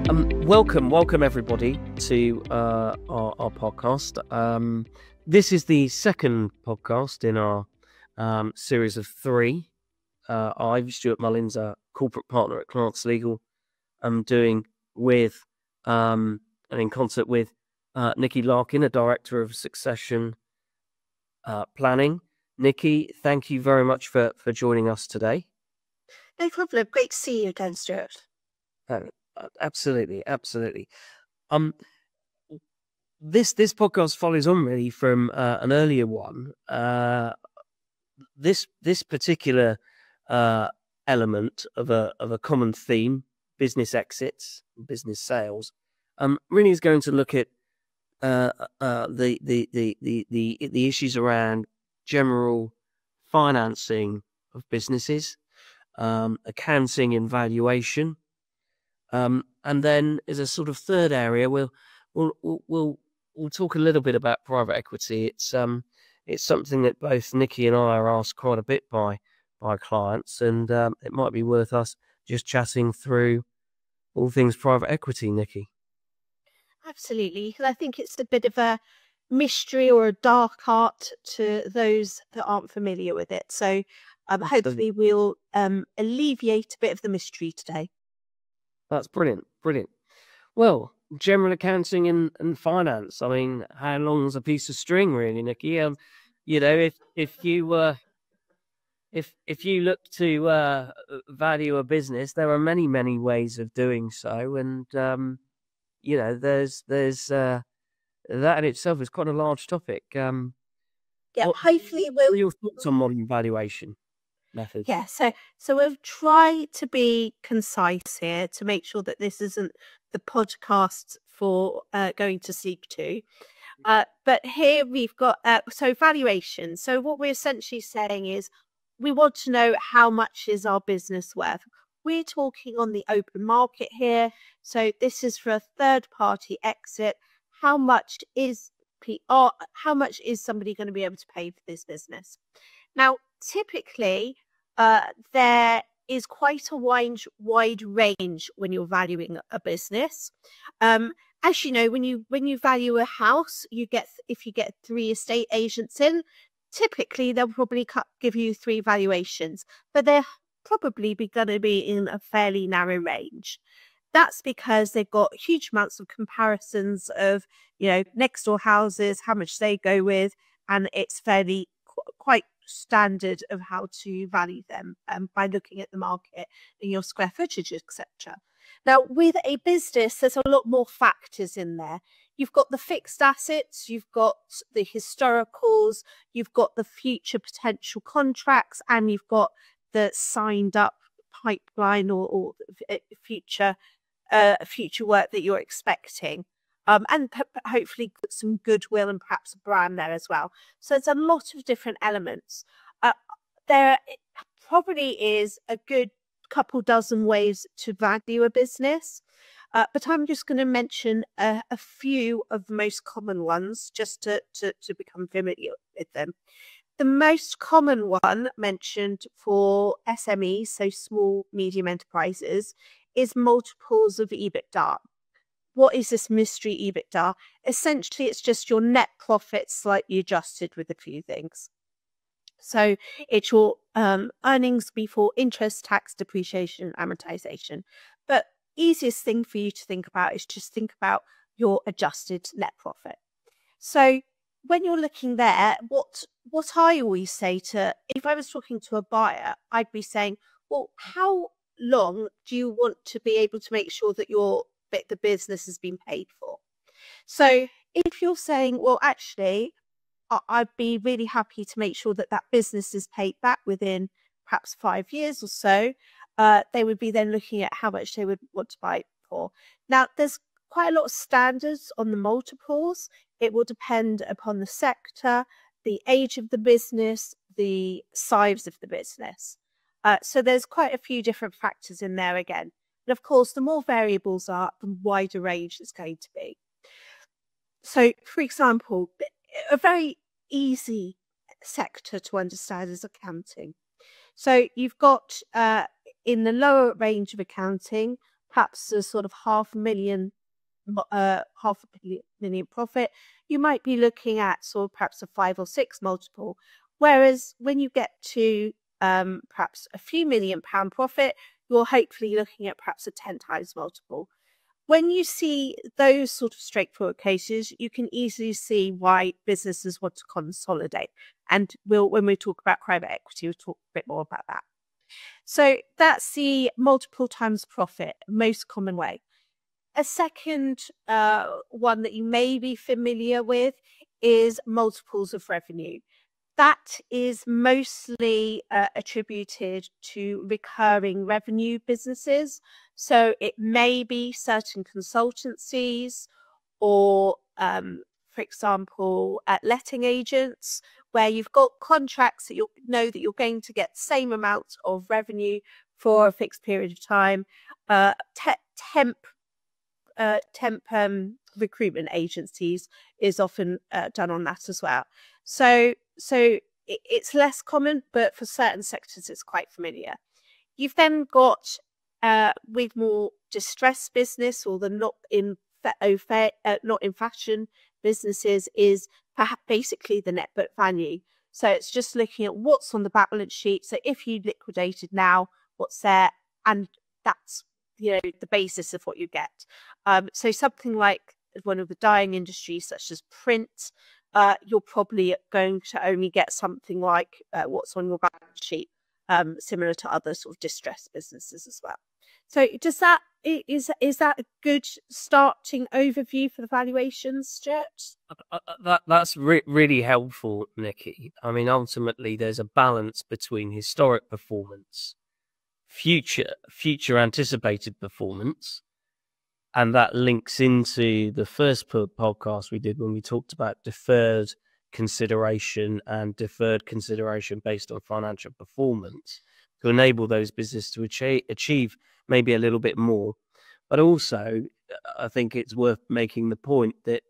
Welcome everybody to our podcast. This is the second podcast in our series of three. I'm Stuart Mullins, a corporate partner at Clarkslegal. I'm doing with and in concert with Nicky Larkin, a director of succession planning. Nicky, thank you very much for joining us today. No problem. Great to see you again, Stuart. Absolutely. This podcast follows on really from an earlier one. This particular element of a common theme, business exits, business sales, really is going to look at the issues around general financing of businesses, accounting and valuation. And then as a sort of third area, we'll talk a little bit about private equity. It's something that both Nicky and I are asked quite a bit by clients, and it might be worth us just chatting through all things private equity, Nicky. Absolutely, because I think it's a bit of a mystery or a dark art to those that aren't familiar with it. So hopefully we'll alleviate a bit of the mystery today. That's brilliant. Well, general accounting and finance. I mean, how long's a piece of string, really, Nicky? If you look to value a business, there are many ways of doing so, and there's that in itself is quite a large topic. Hopefully what are your thoughts on modern valuation methods? Yeah, so we'll try to be concise here to make sure that this isn't the podcast for going to seek to. But here we've got so valuation. So what we're essentially saying is we want to know how much is our business worth. We're talking on the open market here. So this is for a third party exit. How much is somebody going to be able to pay for this business? Now, typically, there is quite a wide range when you're valuing a business. As you know, when you value a house, if you get 3 estate agents in, typically they'll probably give you 3 valuations, but they're probably going to be in a fairly narrow range. That's because they've got huge amounts of comparisons of, next door houses, how much they go with, and it's fairly quite standard of how to value them by looking at the market and your square footage, etc. Now, with a business, there's a lot more factors in there. You've got the fixed assets, you've got the historicals, you've got the future potential contracts, and you've got the signed up pipeline or future work that you're expecting. And hopefully some goodwill and perhaps a brand there as well. So it's a lot of different elements. There probably is a good couple dozen ways to value a business, but I'm just going to mention a few of the most common ones just to become familiar with them. The most common one mentioned for SMEs, so small, medium enterprises, is multiples of EBITDA. What is this mystery EBITDA? Essentially, it's just your net profit slightly adjusted with a few things. So it's your earnings before interest, tax, depreciation, and amortization. But easiest thing for you to think about is just think about your adjusted net profit. So when you're looking there, what I always say if I was talking to a buyer, I'd be saying, well, how long do you want to be able to make sure that the business has been paid for? So if you're saying, well, actually, I'd be really happy to make sure that business is paid back within perhaps 5 years or so, they would be then looking at how much they would want to buy it for. Now, there's quite a lot of standards on the multiples. It will depend upon the sector, the age of the business, the size of the business. So there's quite a few different factors in there again. And of course, the more variables are, the wider range it's going to be. So, for example, a very easy sector to understand is accounting. So you've got in the lower range of accounting, perhaps a sort of half a million profit, you might be looking at sort of perhaps a 5 or 6 multiple. Whereas when you get to perhaps a few £1 million profit, you're hopefully looking at perhaps a 10 times multiple. When you see those sort of straightforward cases, you can easily see why businesses want to consolidate. And when we talk about private equity, we'll talk a bit more about that. So that's the multiple times profit, most common way. A second one that you may be familiar with is multiples of revenue. That is mostly attributed to recurring revenue businesses. So it may be certain consultancies or, for example, letting agents, where you've got contracts that you know that you're going to get the same amount of revenue for a fixed period of time. Temp recruitment agencies is often done on that as well. So it's less common, but for certain sectors, it's quite familiar. You've then got with more distressed business, or the not in fashion businesses, is perhaps basically the net book value. So it's just looking at what's on the balance sheet. So if you liquidated now, what's there, and that's the basis of what you get. So something like one of the dying industries, such as print, you're probably going to only get something like what's on your balance sheet, similar to other sort of distressed businesses as well. So is that a good starting overview for the valuations, Stuart? That's really helpful, Nicky. I mean, ultimately, there's a balance between historic performance, future anticipated performance, and that links into the first podcast we did when we talked about deferred consideration and deferred consideration based on financial performance to enable those businesses to achieve maybe a little bit more. But also, I think it's worth making the point that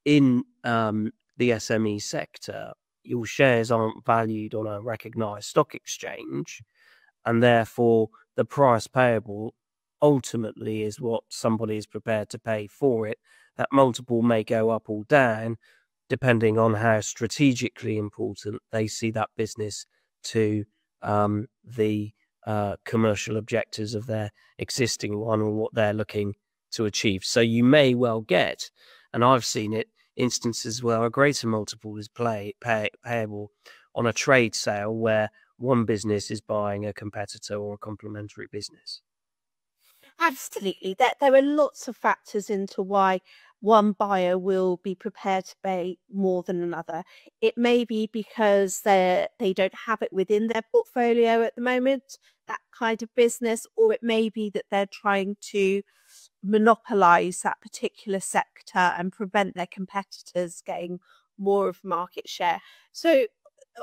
in the SME sector, your shares aren't valued on a recognised stock exchange, and therefore the price payable ultimately is what somebody is prepared to pay for it. That multiple may go up or down depending on how strategically important they see that business to the commercial objectives of their existing one, or what they're looking to achieve. So you may well get, and I've seen it, instances where a greater multiple is payable on a trade sale where one business is buying a competitor or a complementary business. Absolutely. There are lots of factors into why one buyer will be prepared to pay more than another. It may be because they don't have it within their portfolio at the moment, that kind of business, or it may be that they're trying to monopolize that particular sector and prevent their competitors getting more of market share. So,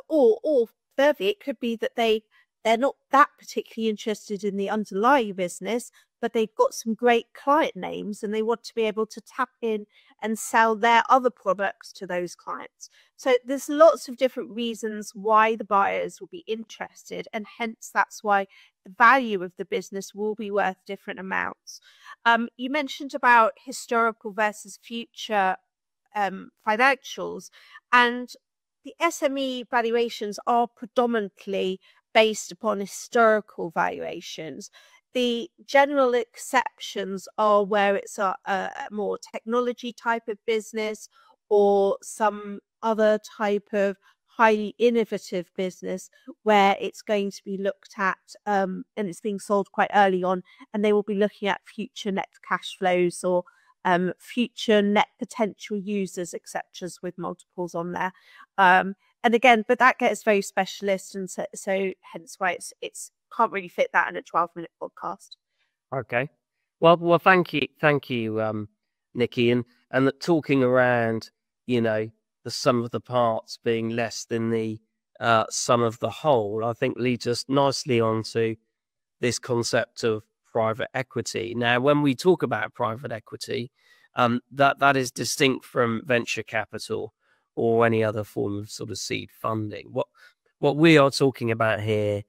or thirdly, it could be that they're not that particularly interested in the underlying business, but they've got some great client names and they want to be able to tap in and sell their other products to those clients. So there's lots of different reasons why the buyers will be interested, and hence that's why the value of the business will be worth different amounts. You mentioned about historical versus future financials, and the SME valuations are predominantly based upon historical valuations. The general exceptions are where it's a more technology type of business, or some other type of highly innovative business where it's going to be looked at and it's being sold quite early on, and they will be looking at future net cash flows or future net potential users, etc., with multiples on there. And again, but that gets very specialist, and so hence why it's can't really fit that in a 12-minute podcast. Okay. Well, thank you, Nicky, and talking around, the sum of the parts being less than the sum of the whole, I think leads us nicely onto this concept of private equity. Now, when we talk about private equity, that is distinct from venture capital or any other form of sort of seed funding. What we are talking about here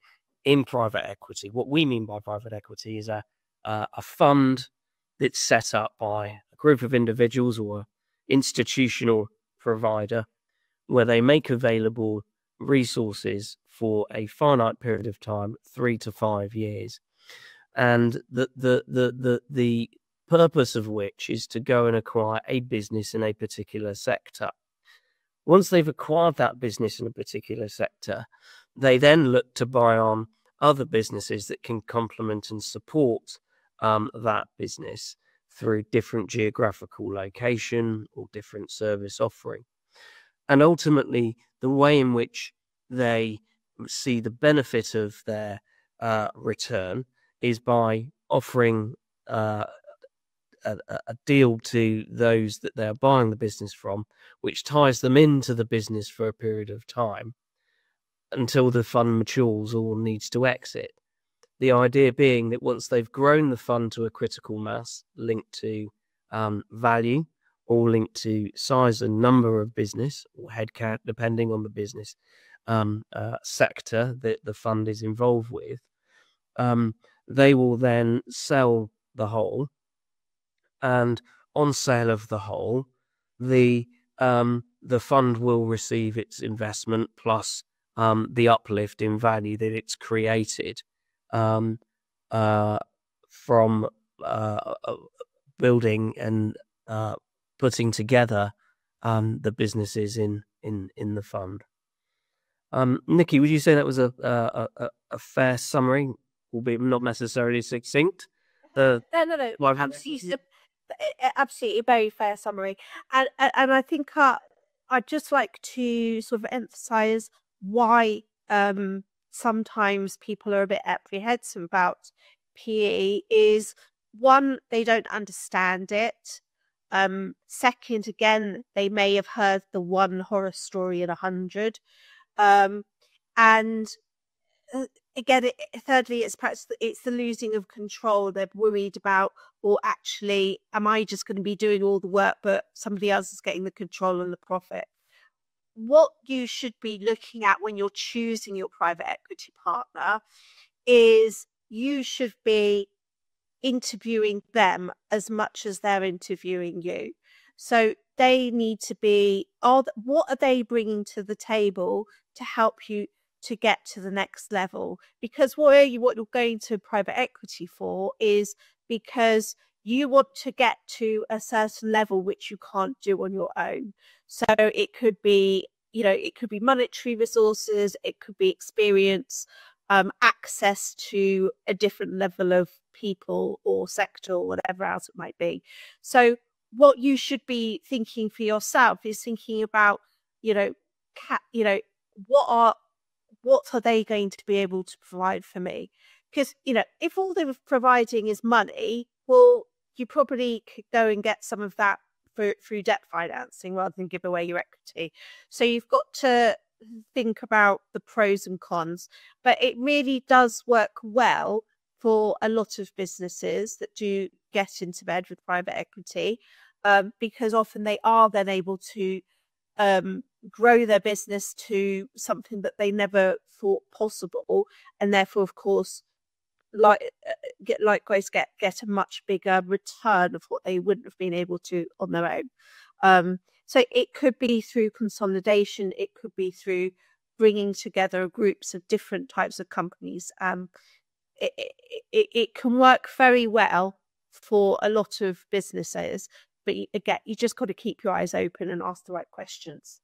in private equity, what we mean by private equity is a a fund that's set up by a group of individuals or institutional provider, where they make available resources for a finite period of time, 3 to 5 years, and the purpose of which is to go and acquire a business in a particular sector. Once they've acquired that business in a particular sector, they then look to buy on other businesses that can complement and support that business through different geographical location or different service offering. And ultimately, the way in which they see the benefit of their return is by offering a deal to those that they're buying the business from, which ties them into the business for a period of time until the fund matures or needs to exit. The idea being that once they've grown the fund to a critical mass linked to value or linked to size and number of business or headcount, depending on the business sector that the fund is involved with, they will then sell the whole. And on sale of the whole, the fund will receive its investment plus the uplift in value that it's created from building and putting together the businesses in the fund. Nicky, would you say that was a fair summary, albeit not necessarily succinct? No. Absolutely very fair summary. And I think I'd just like to sort of emphasize why sometimes people are a bit apprehensive about PE is, one, they don't understand it. Second, again, they may have heard the one horror story in 100. And again, thirdly, it's perhaps it's the losing of control. They're worried about, or actually, am I just going to be doing all the work, but somebody else is getting the control and the profit? What you should be looking at when you're choosing your private equity partner is you should be interviewing them as much as they're interviewing you. So they need to be, what are they bringing to the table to help you to get to the next level? Because what you're going to private equity for is because you want to get to a certain level which you can't do on your own. So it could be, it could be monetary resources, it could be experience, access to a different level of people or sector or whatever else it might be. So what you should be thinking for yourself is thinking about, what are they going to be able to provide for me? Because, if all they're providing is money, well, you probably could go and get some of that through debt financing rather than give away your equity. So you've got to think about the pros and cons, but it really does work well for a lot of businesses that do get into bed with private equity, because often they are then able to grow their business to something that they never thought possible, and therefore, of course, get a much bigger return of what they wouldn't have been able to on their own. So it could be through consolidation, it could be through bringing together groups of different types of companies. It can work very well for a lot of businesses, but again, you just got to keep your eyes open and ask the right questions.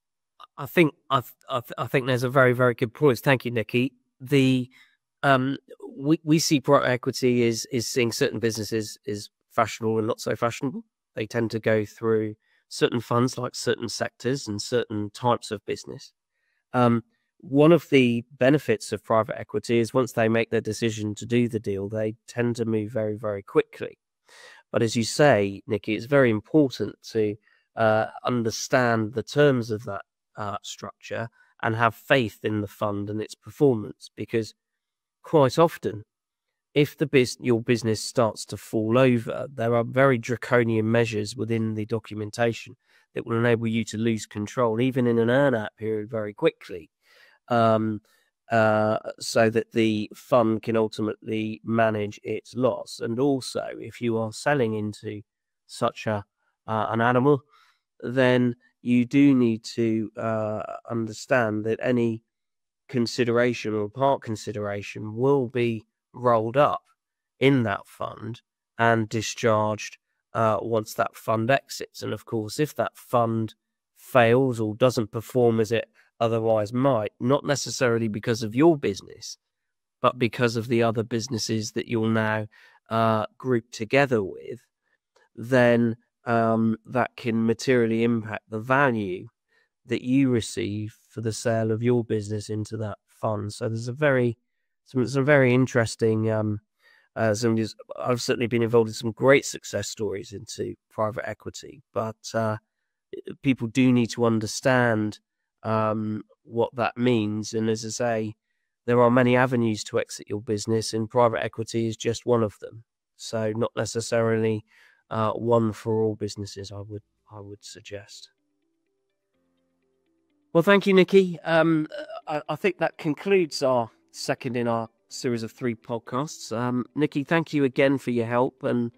I think there's a very, very good point. Thank you, Nicky. We see private equity is seeing certain businesses is fashionable and not so fashionable. They tend to go through certain funds, like certain sectors and certain types of business. One of the benefits of private equity is once they make their decision to do the deal, they tend to move very, very quickly. But as you say, Nicky, it's very important to understand the terms of that structure and have faith in the fund and its performance, because quite often, if your business starts to fall over, there are very draconian measures within the documentation that will enable you to lose control, even in an earn-out period, very quickly. so that the fund can ultimately manage its loss. And also, if you are selling into such an animal, then you do need to understand that any consideration or part consideration will be rolled up in that fund and discharged once that fund exits. And of course, if that fund fails or doesn't perform as it otherwise might, not necessarily because of your business, but because of the other businesses that you'll now group together with, then that can materially impact the value that you receive for the sale of your business into that fund. So there's some very interesting I've certainly been involved in some great success stories into private equity, but people do need to understand what that means. And as I say, there are many avenues to exit your business, and private equity is just one of them. So not necessarily one for all businesses, I would suggest. Well, thank you, Nicky. I think that concludes our second in our series of 3 podcasts. Nicky, thank you again for your help and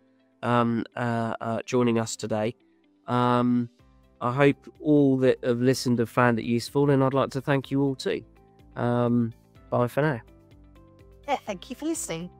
joining us today. I hope all that have listened have found it useful, and I'd like to thank you all too. Bye for now. Yeah, thank you for listening.